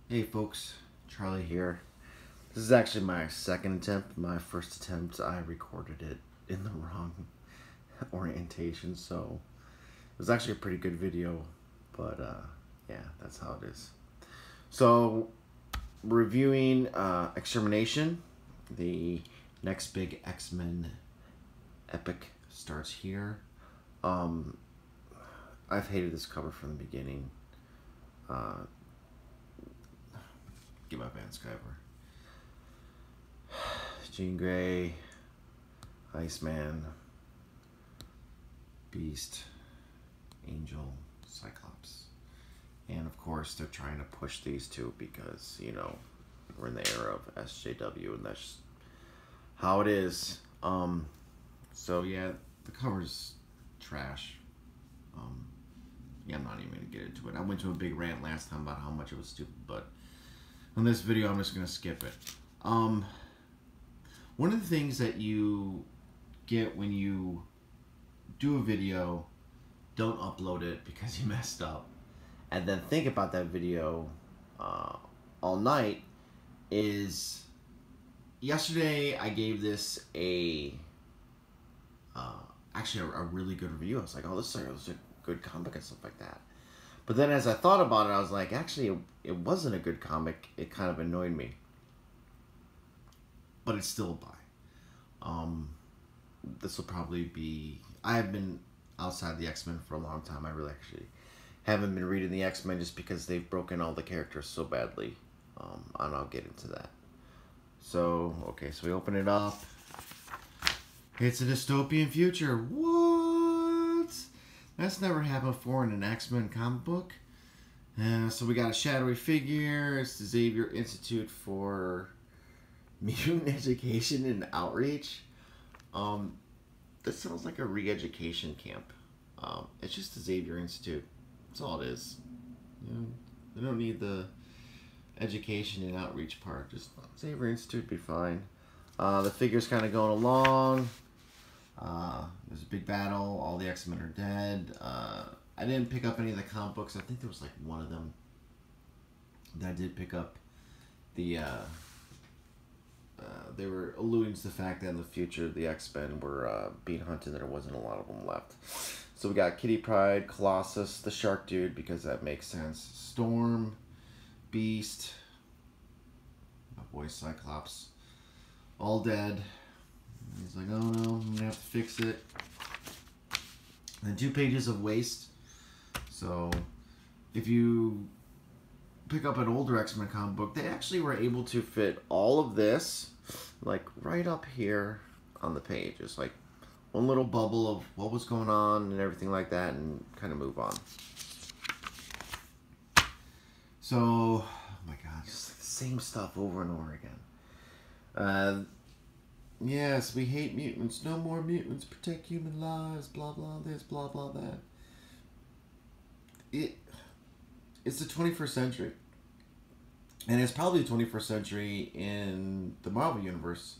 Hey folks, Charlie here. This is actually my second attempt. My first attempt, I recorded it in the wrong orientation, so it was actually a pretty good video, but yeah, that's how it is. So, reviewing Extermination, the next big X-Men epic starts here. I've hated this cover from the beginning. Get my Van Skyver. Jean Grey, Iceman, Beast, Angel, Cyclops. And of course they're trying to push these two because, you know, we're in the era of SJW and that's just how it is. So yeah, the cover's trash. Yeah, I'm not even gonna get into it. I went to a big rant last time about how much it was stupid, but on this video I'm just gonna skip it. One of the things that you get when you do a video, don't upload it because you messed up, and then think about that video all night, is yesterday I gave this actually a really good review. I was like, oh, this is a good comic and stuff like that. But then as I thought about it, I was like, actually, it wasn't a good comic. It kind of annoyed me. But it's still a buy. This will probably be... I have been outside the X-Men for a long time. I really actually haven't been reading the X-Men just because they've broken all the characters so badly. And I'll get into that. So, okay, so we open it up. It's a dystopian future. What? That's never happened before in an X-Men comic book. So we got a shadowy figure. It's the Xavier Institute for Mutant Education and Outreach. This sounds like a re-education camp. It's just the Xavier Institute. That's all it is. You know, they don't need the education and outreach part. Just Xavier Institute would be fine. The figure's kind of going along. There's a big battle. All the X-Men are dead. I didn't pick up any of the comic books. I think there was like one of them that I did pick up. They were alluding to the fact that in the future the X-Men were being hunted and there wasn't a lot of them left. So we got Kitty Pryde, Colossus, the Shark Dude, because that makes sense, Storm, Beast, my boy Cyclops, all dead. He's like, oh no, I'm gonna have to fix it. And 2 pages of waste. So if you pick up an older X-Men comic book, they actually were able to fit all of this like right up here on the page. It's like one little bubble of what was going on and everything like that, and kind of move on. So, oh my god, just the same stuff over and over again. Yes, we hate mutants. No more mutants. Protect human lives. Blah blah this. Blah blah that. It's the 21st century, and it's probably the 21st century in the Marvel universe.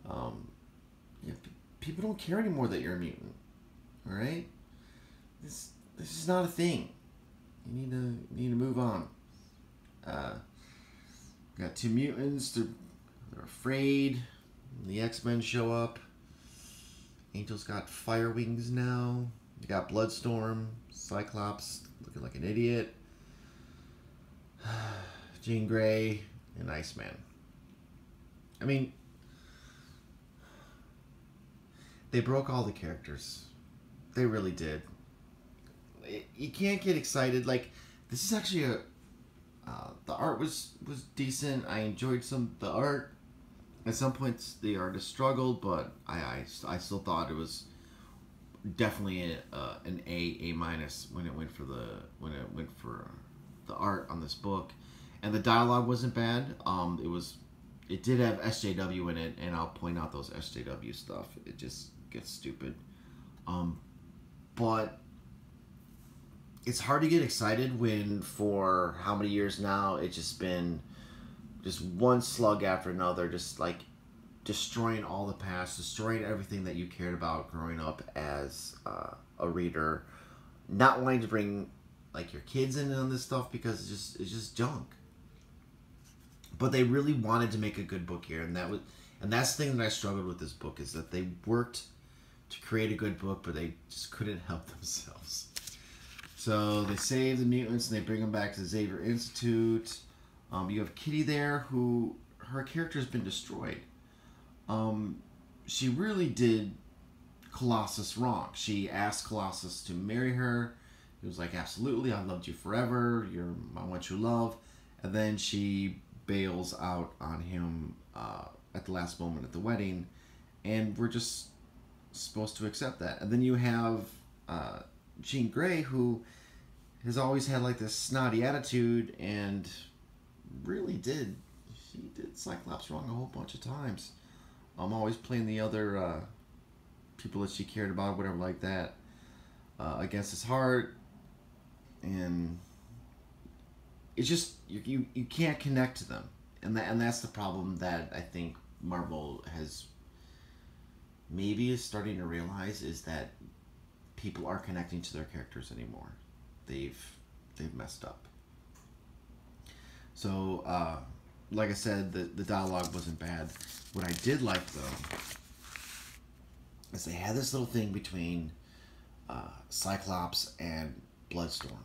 Yeah, people don't care anymore that you're a mutant. All right, this is not a thing. You need to move on. Got 2 mutants. They're afraid. The X-Men show up. Angel's got fire wings now. You got Bloodstorm, Cyclops looking like an idiot, Jean Grey, and Iceman. I mean, they broke all the characters. They really did. You can't get excited. Like, this is actually the art was decent. I enjoyed the art. At some points, the artist struggled, but I still thought it was definitely an A minus when it went for the art on this book, and the dialogue wasn't bad. It did have SJW in it, and I'll point out those SJW stuff. It just gets stupid, but it's hard to get excited when for how many years now it's just been just one slug after another, just like destroying all the past, destroying everything that you cared about growing up as a reader, not wanting to bring like your kids in on this stuff because it's just junk. But they really wanted to make a good book here, and that's the thing that I struggled with this book, is that they worked to create a good book, but they just couldn't help themselves. So they save the mutants and they bring them back to Xavier Institute. You have Kitty there, who her character has been destroyed. She really did Colossus wrong. She asked Colossus to marry her. He was like, absolutely, I loved you forever. I want your love. And then she bails out on him at the last moment at the wedding. And we're just supposed to accept that. And then you have Jean Grey, who has always had like this snotty attitude and really did. She did Cyclops wrong a whole bunch of times. I'm always playing the other people that she cared about, whatever like that, against his heart. And it's just you can't connect to them, and that's the problem that I think Marvel has maybe is starting to realize, is that people aren't connecting to their characters anymore. They've messed up. So like I said, the dialogue wasn't bad. What I did like though is they had this little thing between Cyclops and Bloodstorm.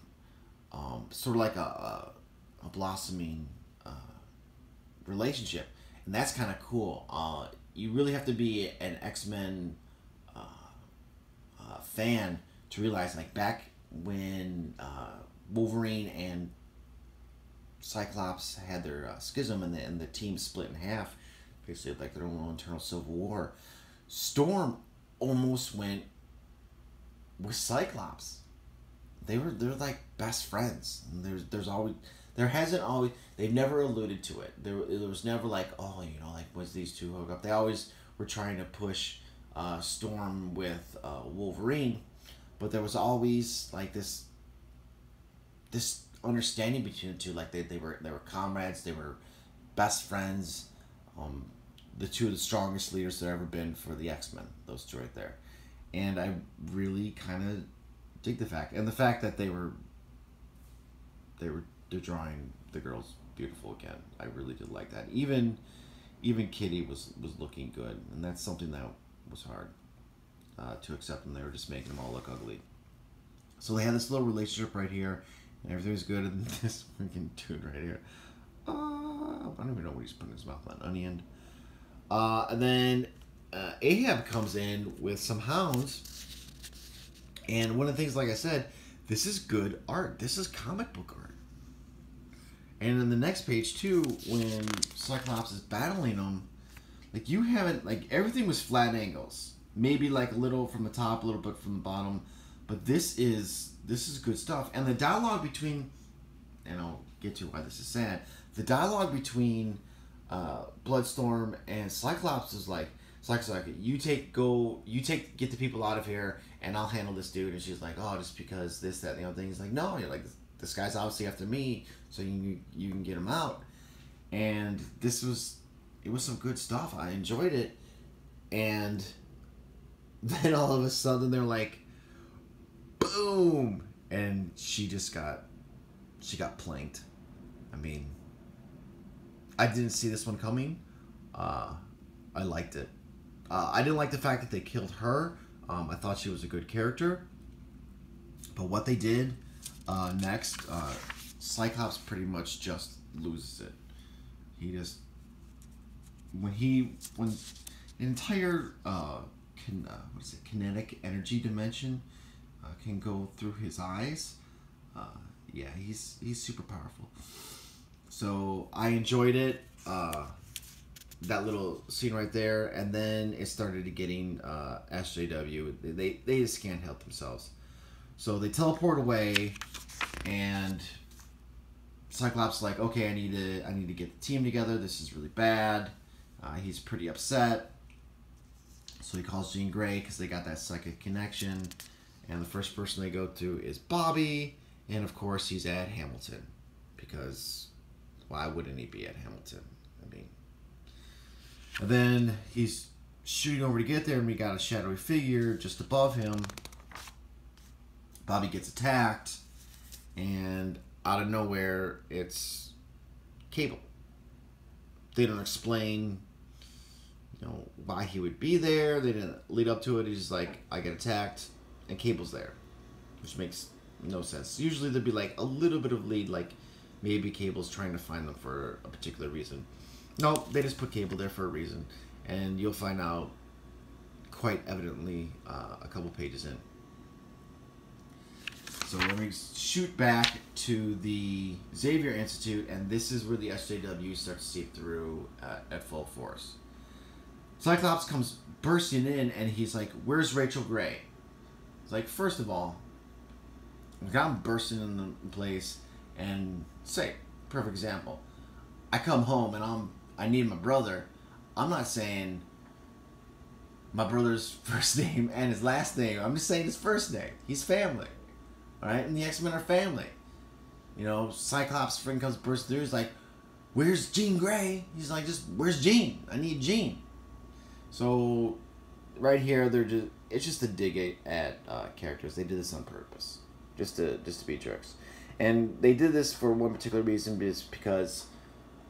Sort of like a blossoming relationship, and that's kind of cool. You really have to be an X-Men fan to realize, like, back when Wolverine and Cyclops had their schism and the team split in half, basically like their own internal civil war, Storm almost went with Cyclops. They're like best friends. And they've never alluded to it. There was never like, oh, like, was these two hook up? They always were trying to push Storm with Wolverine, but there was always like this understanding between the two. Like they were comrades. They were best friends. The two of the strongest leaders there ever been for the X-Men. Those two right there, and I really kind of dig the fact that they're drawing the girls beautiful again. I really did like that. Even Kitty was looking good, and that's something that was hard to accept when they were just making them all look ugly. So they had this little relationship right here, and everything's good. And this freaking dude right here, I don't even know what he's putting in his mouth on. Onion. And then Ahab comes in with some hounds. And one of the things, like I said, this is good art. This is comic book art. And in the next page, too, when Cyclops is battling them, like, you haven't, like, everything was flat angles. Maybe, like, a little from the top, a little bit from the bottom. But this is good stuff. And the dialogue between, and I'll get to why this is sad, the dialogue between Bloodstorm and Cyclops is like, Cyclops like, get the people out of here, and I'll handle this dude. And she's like, oh, just because this, that, and the other thing. He's like, no, you're like, this guy's obviously after me, so you can get him out. And it was some good stuff. I enjoyed it. And then all of a sudden they're like, boom, and she got planked. I mean, I didn't see this one coming. I liked it. I didn't like the fact that they killed her. I thought she was a good character. But what they did next, Cyclops pretty much just loses it. He just, when an entire kinetic energy dimension can go through his eyes. Yeah, he's super powerful. So I enjoyed it. That little scene right there, and then it started getting SJW. They just can't help themselves. So they teleport away, and Cyclops is like, okay, I need to get the team together. This is really bad. He's pretty upset. So he calls Jean Grey because they got that psychic connection. And the first person they go to is Bobby. And of course he's at Hamilton. Because why wouldn't he be at Hamilton? I mean, and then he's shooting over to get there, and we got a shadowy figure just above him. Bobby gets attacked, and out of nowhere, it's Cable. they don't explain, why he would be there. They didn't lead up to it. He's just like, I get attacked, and Cable's there, which makes no sense. Usually there'd be like a little bit of lead, like maybe Cable's trying to find them for a particular reason. No, they just put Cable there for a reason, and you'll find out quite evidently a couple pages in. So let me shoot back to the Xavier Institute, and this is where the SJW starts to seep through at full force. Cyclops comes bursting in, and he's like, where's Rachel Gray? It's like, first of all, I'm bursting in the place, and say, perfect example, I come home and I need my brother. I'm not saying my brother's first name and his last name. I'm just saying his first name. He's family. Alright? And the X-Men are family. Cyclops freaking comes bursting through. He's like, where's Jean Grey? He's like, where's Jean? I need Jean. So, right here, it's just a dig at characters. They did this on purpose. Just to be jerks. And they did this for one particular reason, because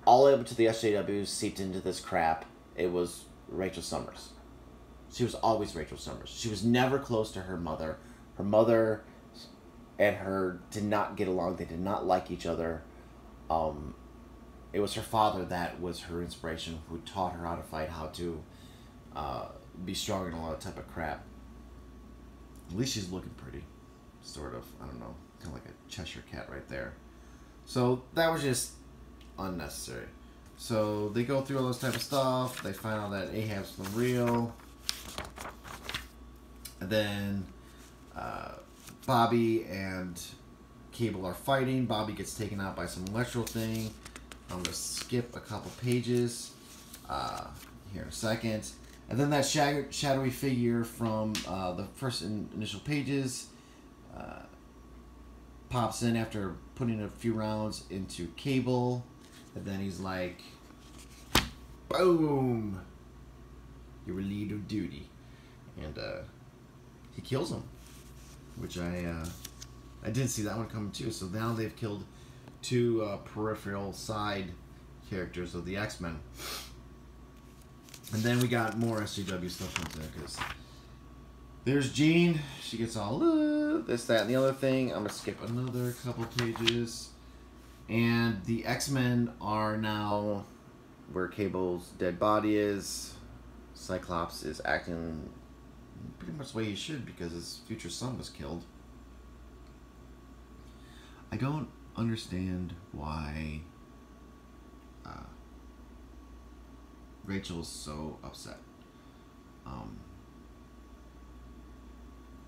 all the way up to the SJWs seeped into this crap. It was Rachel Summers. She was always Rachel Summers. She was never close to her mother. Her mother and her did not get along. They did not like each other. It was her father that was her inspiration, who taught her how to fight, how to be strong, and all that type of crap. At least she's looking pretty. Sort of. I don't know. Kind of like a Cheshire cat right there. So that was just unnecessary. So they go through all this type of stuff. They find out that Ahab's not real. And then Bobby and Cable are fighting. Bobby gets taken out by some electro thing. I'm going to skip a couple pages here in a second. And then that shadowy figure from the first initial pages pops in after putting a few rounds into Cable. And then he's like, boom! You're relieved of duty. And he kills him. Which I didn't see that one coming too. So now they've killed two peripheral side characters of the X-Men. And then we got more SJW stuff into there, because there's Jean. She gets all this, that, and the other thing. I'm going to skip another couple pages. And the X-Men are now where Cable's dead body is. Cyclops is acting pretty much the way he should, because his future son was killed. I don't understand why Rachel's so upset.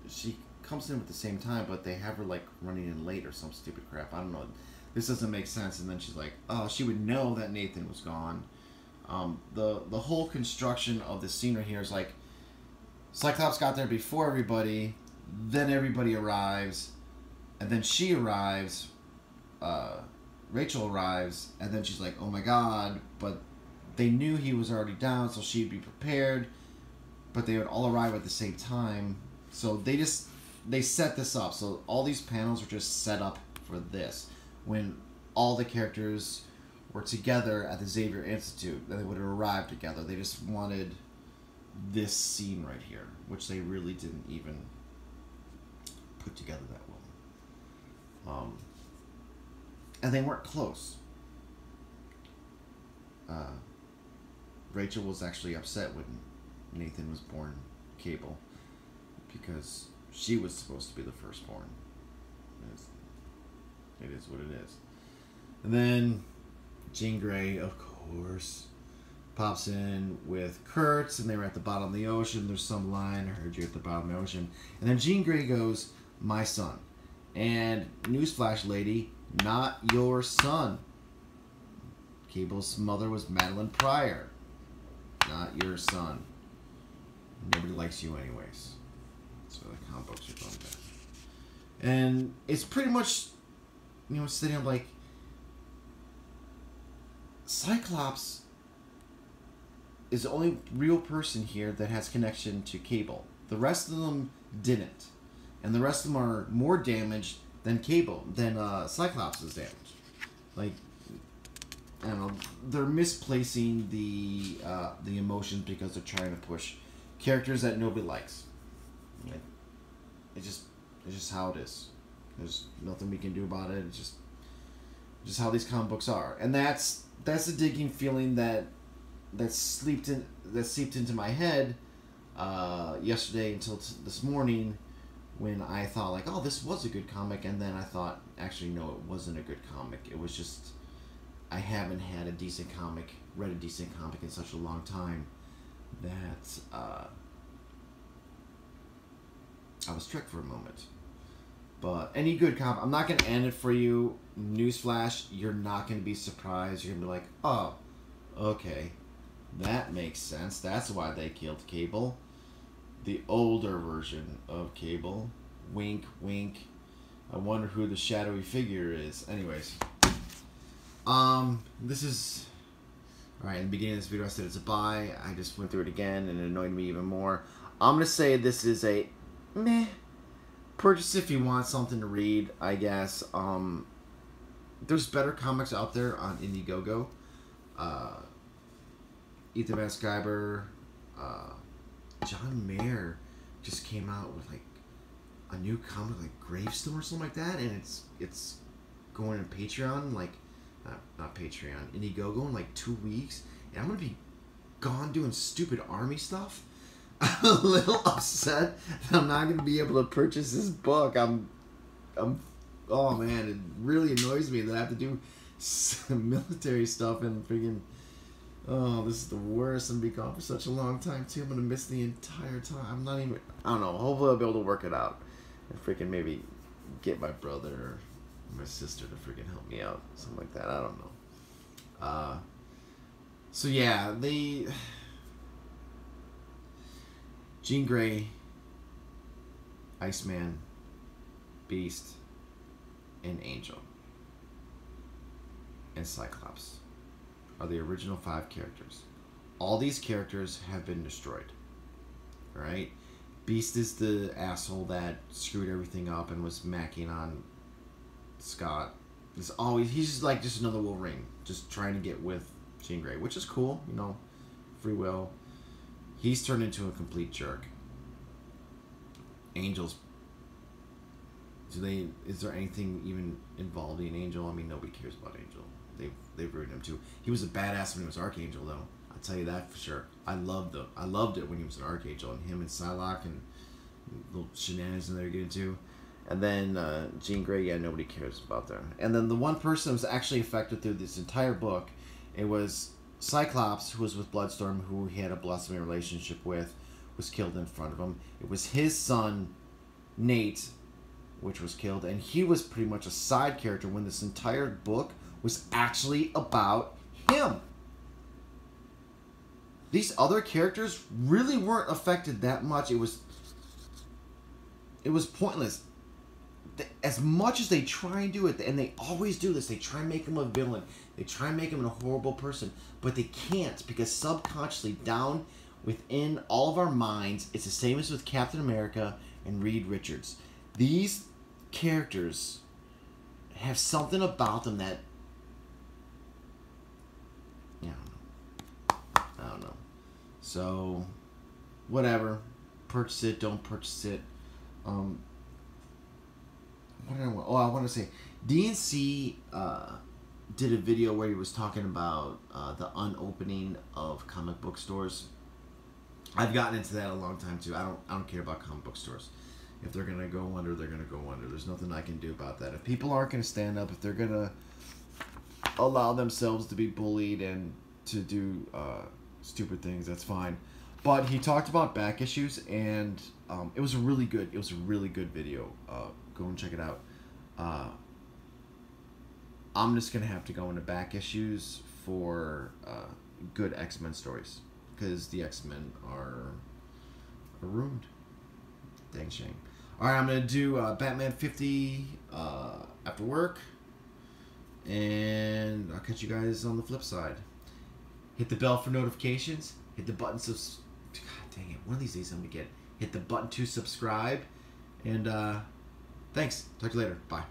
She comes in at the same time, but they have her like running in late or some stupid crap. I don't know. This doesn't make sense. And then she's like, oh, she would know that Nathan was gone. The whole construction of the scene right here is like, Cyclops got there before everybody, then everybody arrives, and then she arrives, Rachel arrives, and then she's like, oh my god, but they knew he was already down, so she'd be prepared, but they would all arrive at the same time. So they set this up. So all these panels were just set up for this. When all the characters were together at the Xavier Institute, then they would have arrived together. They just wanted this scene right here, which they really didn't even put together that well. And they weren't close. Rachel was actually upset when Nathan was born Cable, because she was supposed to be the firstborn. It is what it is. And then Jean Grey, of course, pops in with Kurtz, and they were at the bottom of the ocean. There's some line, I heard you at the bottom of the ocean. And then Jean Grey goes, my son. And newsflash, lady, not your son. Cable's mother was Madeline Pryor. Not your son. Nobody likes you anyways. That's where the comic books are going back. And it's pretty much, sitting up like, Cyclops is the only real person here that has connection to Cable. The rest of them didn't. And the rest of them are more damaged than Cyclops is damaged. Like, I don't know, they're misplacing the emotions because they're trying to push characters that nobody likes. Like, it's just how it is. There's nothing we can do about it. It's just how these comic books are, and that's the digging feeling that seeped into my head yesterday until this morning, when I thought like, oh, this was a good comic, and then I thought, actually no, it wasn't a good comic. It was just, I haven't read a decent comic in such a long time that I was tricked for a moment. But any good comic, I'm not going to end it for you. Newsflash, you're not going to be surprised. You're going to be like, oh, okay, that makes sense. That's why they killed Cable. The older version of Cable. Wink, wink. I wonder who the shadowy figure is. Anyways. This is... Alright, in the beginning of this video I said it's a buy. I just went through it again and it annoyed me even more. I'm going to say this is a meh purchase if you want something to read, I guess. There's better comics out there on Indiegogo. Ethan Van Sciver, John Mayer just came out with like a new comic, like Gravestone or something like that, and it's going to Patreon, like not Patreon, Indiegogo in like 2 weeks, and I'm gonna be gone doing stupid army stuff. I'm a little upset that I'm not gonna be able to purchase this book. Oh man, it really annoys me that I have to do some military stuff and freaking. Oh, this is the worst. I'm gonna be gone for such a long time too. I'm gonna miss the entire time. I'm not even. I don't know. Hopefully, I'll be able to work it out and freaking maybe get my brother or my sister to freaking help me out, something like that. I don't know. So yeah, Jean Grey, Iceman, Beast, and Angel, and Cyclops are the original 5 characters. All these characters have been destroyed. Alright? Beast is the asshole that screwed everything up and was macking on Scott. He's just another Wolverine, just trying to get with Jean Grey, which is cool, you know, free will. He's turned into a complete jerk. Angel's... Is there anything even involved in Angel? I mean, nobody cares about Angel. They've ruined him too. He was a badass when he was Archangel, though. I'll tell you that for sure. I loved it when he was an Archangel, and him and Psylocke and little shenanigans that they're getting to. And then Jean Grey, yeah, nobody cares about that. And then the one person that was actually affected through this entire book, it was Cyclops, who was with Bloodstorm, who he had a blossoming relationship with, was killed in front of him. It was his son, Nate, which was killed, and he was pretty much a side character when this entire book was actually about him. These other characters really weren't affected that much. It was pointless. As much as they try and do it, and they always do this, they try and make him a villain. They try and make him a horrible person, but they can't, because subconsciously, down within all of our minds, it's the same as with Captain America and Reed Richards. These characters have something about them that, yeah, I don't know. So, whatever. Purchase it, don't purchase it. What did I want? Oh, I want to say, DNC did a video where he was talking about the unopening of comic book stores. I've gotten into that a long time too. I don't care about comic book stores. If they're gonna go under, they're gonna go under. There's nothing I can do about that. If people aren't gonna stand up, if they're gonna allow themselves to be bullied and to do stupid things, that's fine. But he talked about back issues, and it was a really good video. Go and check it out. I'm just gonna have to go into back issues for good X-Men stories, because the X-Men are ruined. Dang shame. Alright, I'm going to do Batman 50 after work. And I'll catch you guys on the flip side. Hit the bell for notifications. Hit the button God dang it. One of these days I'm going to hit the button to subscribe. And thanks. Talk to you later. Bye.